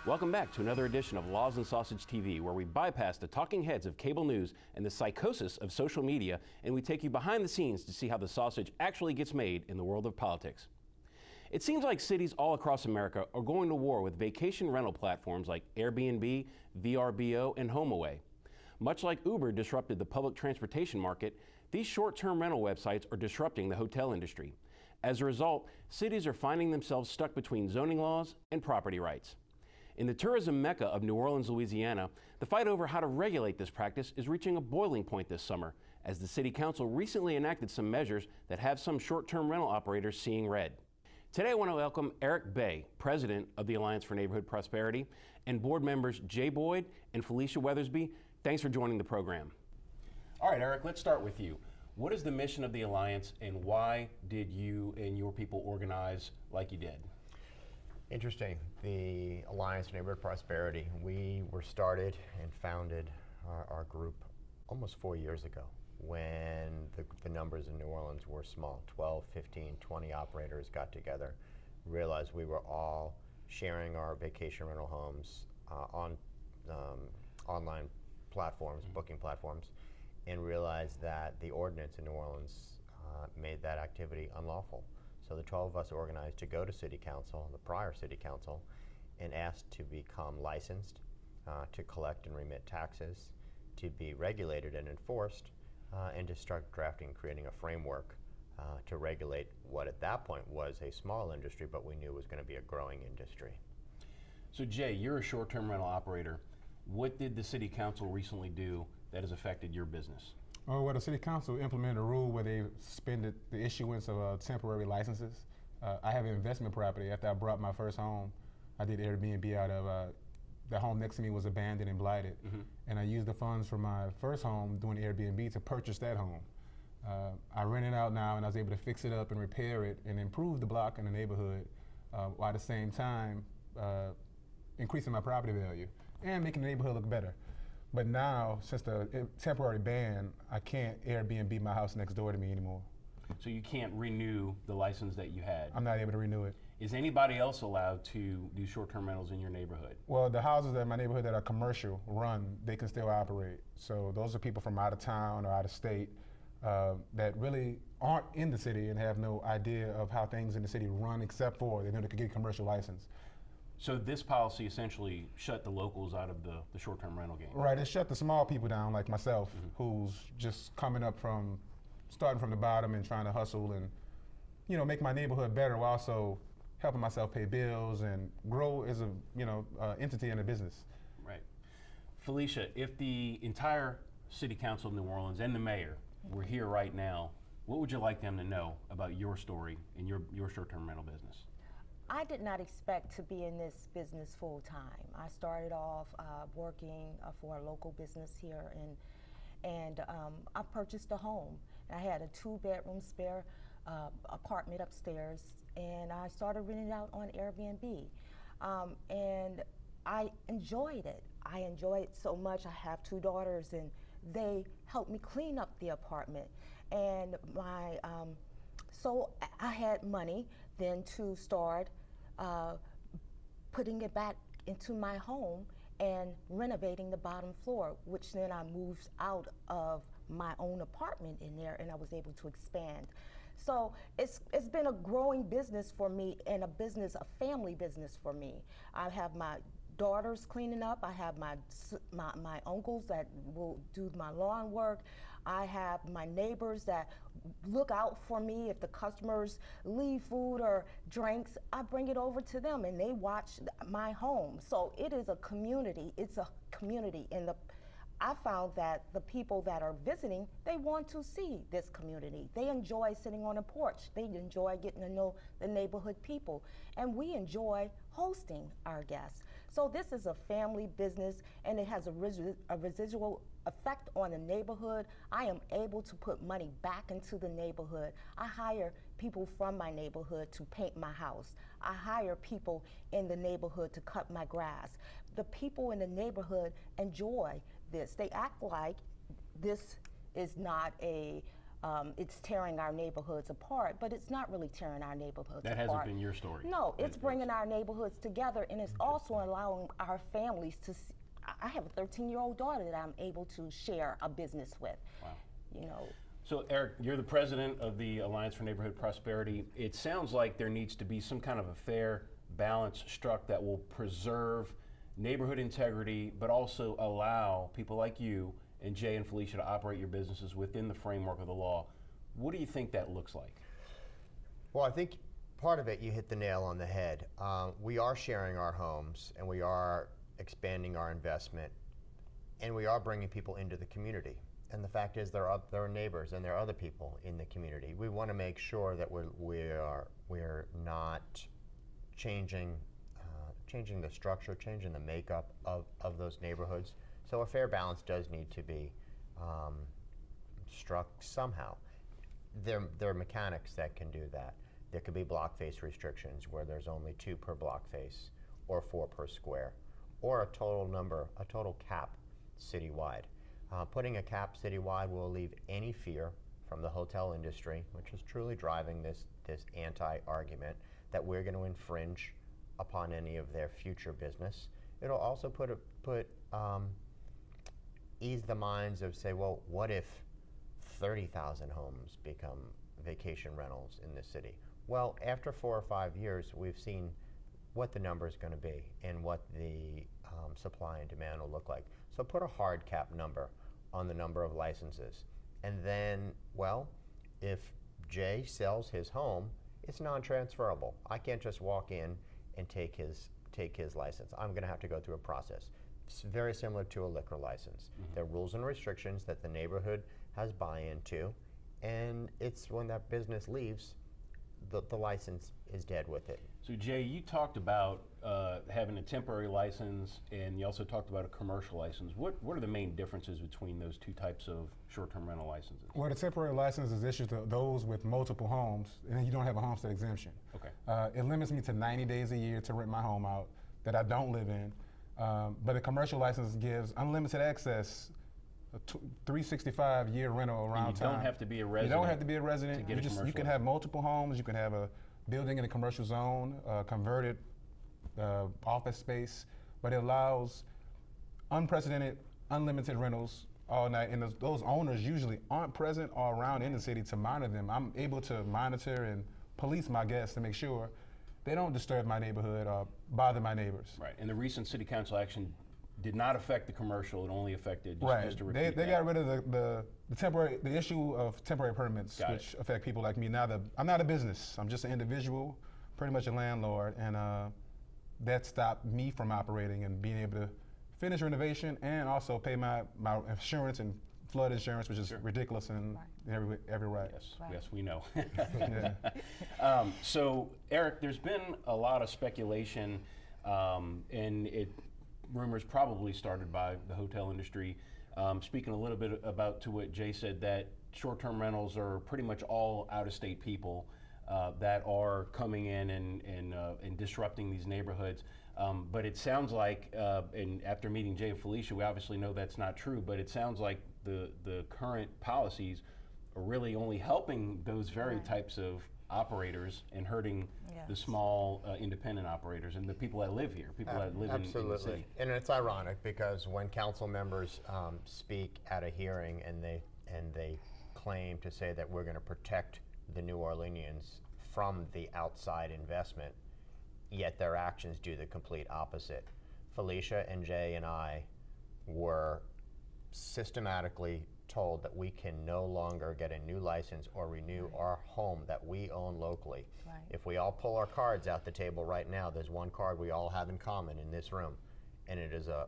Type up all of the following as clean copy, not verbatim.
Welcome back to another edition of Laws and Sausage TV, where we bypass the talking heads of cable news and the psychosis of social media, and we take you behind the scenes to see how the sausage actually gets made in the world of politics. It seems like cities all across America are going to war with vacation rental platforms like Airbnb, VRBO, and HomeAway. Much like Uber disrupted the public transportation market, these short-term rental websites are disrupting the hotel industry. As a result, cities are finding themselves stuck between zoning laws and property rights. In the tourism mecca of New Orleans, Louisiana, the fight over how to regulate this practice is reaching a boiling point this summer, as the City Council recently enacted some measures that have some short-term rental operators seeing red. Today I want to welcome Eric Bay, President of the Alliance for Neighborhood Prosperity, and board members Jay Boyd and Felicia Weathersby. Thanks for joining the program. All right, Eric, let's start with you. What is the mission of the Alliance, and why did you and your people organize like you did? Interesting. The Alliance for Neighborhood Prosperity, we were started and founded our group almost 4 years ago when the numbers in New Orleans were small. 12, 15, 20 operators got together, realized we were all sharing our vacation rental homes on online platforms, booking platforms, and realized that the ordinance in New Orleans made that activity unlawful. So the 12 of us organized to go to City Council, the prior City Council, and asked to become licensed, to collect and remit taxes, to be regulated and enforced, and to start drafting and creating a framework to regulate what at that point was a small industry, but we knew was going to be a growing industry. So Jay, you're a short-term rental operator. What did the City Council recently do that has affected your business? Oh, well, the City Council implemented a rule where they suspended the issuance of temporary licenses. I have an investment property. After I bought my first home, I did Airbnb out of, the home next to me was abandoned and blighted. And I used the funds from my first home doing Airbnb to purchase that home. I rent it out now, and I was able to fix it up and repair it and improve the block and the neighborhood, while at the same time increasing my property value and making the neighborhood look better. But now, since the temporary ban, I can't Airbnb my house next door to me anymore. So you can't renew the license that you had? I'm not able to renew it. Is anybody else allowed to do short-term rentals in your neighborhood? Well, the houses in my neighborhood that are commercial run, they can still operate. So those are people from out of town or out of state that really aren't in the city and have no idea of how things in the city run, except for they know they could get a commercial license. So this policy essentially shut the locals out of the short-term rental game? Right, it shut the small people down like myself, who's just coming up starting from the bottom and trying to hustle and, make my neighborhood better while also helping myself pay bills and grow as a, entity in a business. Right. Felicia, if the entire City Council of New Orleans and the mayor were here right now, what would you like them to know about your story and your short-term rental business? I did not expect to be in this business full time. I started off working for a local business here, and I purchased a home. I had a 2-bedroom spare apartment upstairs, and I started renting it out on Airbnb. And I enjoyed it. I enjoyed it so much. I have 2 daughters, and they helped me clean up the apartment. And so I had money then to start putting it back into my home and renovating the bottom floor, which then I moved out of my own apartment in there, and I was able to expand. So it's been a growing business for me, and a family business for me. I have my daughters cleaning up. I have my uncles that will do my lawn work. I have my neighbors that look out for me. If the customers leave food or drinks, I bring it over to them and they watch my home. So it is a community. It's a community. And I found that the people that are visiting, they want to see this community. They enjoy sitting on a porch. They enjoy getting to know the neighborhood people. And we enjoy hosting our guests. So this is a family business, and it has a residual effect on the neighborhood. I am able to put money back into the neighborhood. I hire people from my neighborhood to paint my house. I hire people in the neighborhood to cut my grass. The people in the neighborhood enjoy this. They act like this is not a it's tearing our neighborhoods apart, but it's not really tearing our neighborhoods That apart. hasn't been your story. No, it's bringing our neighborhoods together, and it's also allowing our families to I have a 13-year-old daughter that I'm able to share a business with. Wow. You know. So Eric, you're the president of the Alliance for Neighborhood Prosperity. It sounds like there needs to be some kind of a fair balance struck that will preserve neighborhood integrity, but also allow people like you and Jay and Felicia to operate your businesses within the framework of the law. What do you think that looks like? Well, I think part of it, you hit the nail on the head. We are sharing our homes, and we are expanding our investment, and we are bringing people into the community. And the fact is, there are neighbors and there are other people in the community. We want to make sure that we're not changing the structure, changing the makeup of those neighborhoods. So a fair balance does need to be struck somehow. There are mechanics that can do that. There could be block face restrictions where there's only 2 per block face, or 4 per square, or a total cap citywide. Putting a cap citywide will alleviate any fear from the hotel industry, which is truly driving this anti-argument that we're going to infringe upon any of their future business. It'll also ease the minds of, say, well, what if 30,000 homes become vacation rentals in this city? Well, after 4 or 5 years, we've seen what the number is going to be and what the supply and demand will look like. So put a hard cap number on the number of licenses. And then, well, if Jay sells his home, it's non-transferable. I can't just walk in and take his license. I'm going to have to go through a process. It's very similar to a liquor license. Mm-hmm. There are rules and restrictions that the neighborhood has buy-in to, and it's when that business leaves, the license is dead with it. So Jay, you talked about having a temporary license, and you also talked about a commercial license. What are the main differences between those 2 types of short-term rental licenses? Well, the temporary license is issued to those with multiple homes, and you don't have a homestead exemption. Okay. It limits me to 90 days a year to rent my home out that I don't live in. But a commercial license gives unlimited access, 365 year rental around and you don't have to be a resident. You don't have to be a resident. To get You can have multiple homes. You can have a building in a commercial zone, converted office space, but it allows unprecedented, unlimited rentals all night. And those owners usually aren't present or around in the city to monitor them. I'm able to monitor and police my guests to make sure they don't disturb my neighborhood or bother my neighbors. Right, and the recent city council action did not affect the commercial, it only affected, just to repeat They got rid of the issue of temporary permits, which affect people like me. Now I'm not a business, I'm just an individual, pretty much a landlord, and that stopped me from operating and being able to finish renovation and also pay my insurance and flood insurance, which is ridiculous in every right. Yes, yes, we know. So Eric, there's been a lot of speculation, and rumors probably started by the hotel industry, speaking a little bit about to what Jay said, that short-term rentals are pretty much all out-of-state people that are coming in and disrupting these neighborhoods. But it sounds like, and after meeting Jay and Felicia, we obviously know that's not true, but it sounds like the current policies are really only helping those very types of operators and hurting the small independent operators and the people that live here, people that live in the city. And it's ironic because when council members speak at a hearing and they claim to say that we're going to protect the New Orleanians from the outside investment, yet their actions do the complete opposite. Felicia and Jay and I were systematically told that we can no longer get a new license or renew our home that we own locally. Right. If we all pull our cards out the table right now, there's one card we all have in common in this room, and it is a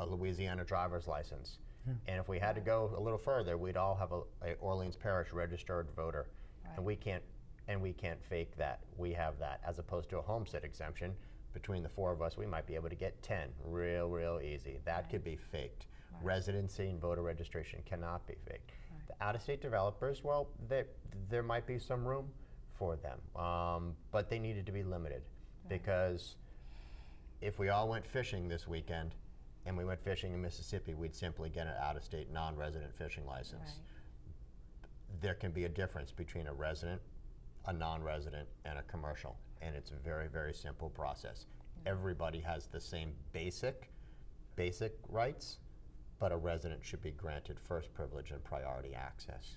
Louisiana driver's license. And if we had to go a little further, we'd all have a Orleans Parish registered voter, and we can't fake that. We have that, as opposed to a homestead exemption. Between the 4 of us, we might be able to get 10 real easy. That could be faked. Residency and voter registration cannot be faked. The out-of-state developers, well, there might be some room for them, but they needed to be limited, because if we all went fishing this weekend and we went fishing in Mississippi, we'd simply get an out-of-state non-resident fishing license. there can be a difference between a resident, a non-resident, and a commercial. And it's a very, very simple process. Everybody has the same basic rights, but a resident should be granted first privilege and priority access.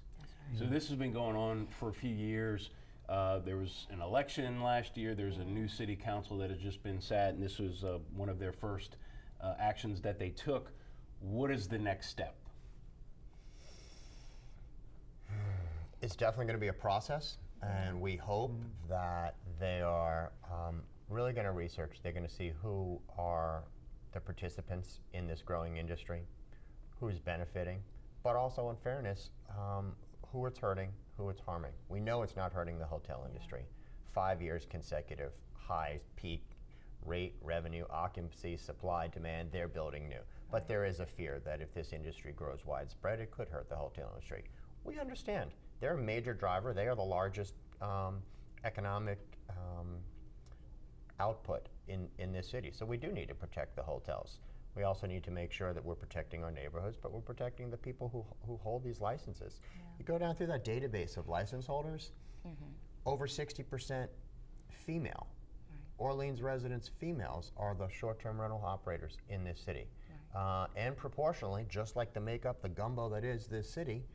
So this has been going on for a few years. There was an election last year. There's a new city council that has just been sat, and this was one of their first actions that they took. What is the next step? It's definitely going to be a process, and we hope that they are really going to research. They're going to see who are the participants in this growing industry, who's benefiting, but also, in fairness, who it's hurting, who it's harming. We know it's not hurting the hotel industry. 5 years consecutive, high peak rate, revenue, occupancy, supply, demand, they're building new. But there is a fear that if this industry grows widespread, it could hurt the hotel industry. We understand. They're a major driver. They are the largest economic output in this city. So we do need to protect the hotels. We also need to make sure that we're protecting our neighborhoods, but we're protecting the people who hold these licenses. You go down through that database of license holders, over 60% female. Orleans residents, females, are the short-term rental operators in this city. And proportionally, just like the makeup, the gumbo that is this city,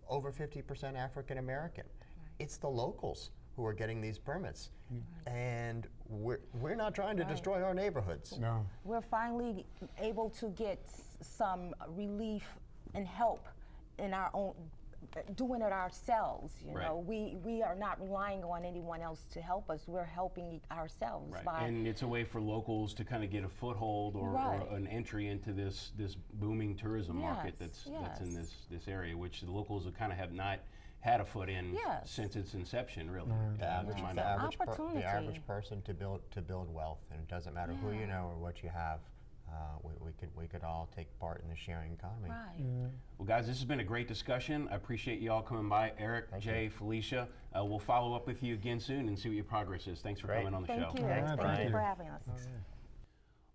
over 50% African American. It's the locals who are getting these permits. And we're not trying to destroy our neighborhoods. No. We're finally able to get some relief and help in our own, doing it ourselves. You know, we are not relying on anyone else to help us. We're helping ourselves. By And it's a way for locals to kind of get a foothold or an entry into this booming tourism market that's in this area, which the locals have not had a foot in since its inception, really. The average person to build wealth, and it doesn't matter who you know or what you have. We could all take part in the sharing economy. Well, guys, this has been a great discussion. I appreciate you all coming by. Eric, Jay, Felicia, we'll follow up with you again soon and see what your progress is. Thanks for coming on the show. Thank you. Thank you for having us.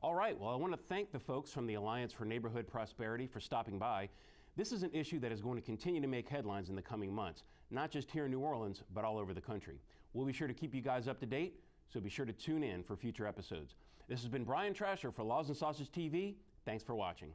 All right, well, I want to thank the folks from the Alliance for Neighborhood Prosperity for stopping by. This is an issue that is going to continue to make headlines in the coming months, not just here in New Orleans, but all over the country. We'll be sure to keep you guys up to date, so be sure to tune in for future episodes. This has been Brian Trasher for Laws and Sausage TV. Thanks for watching.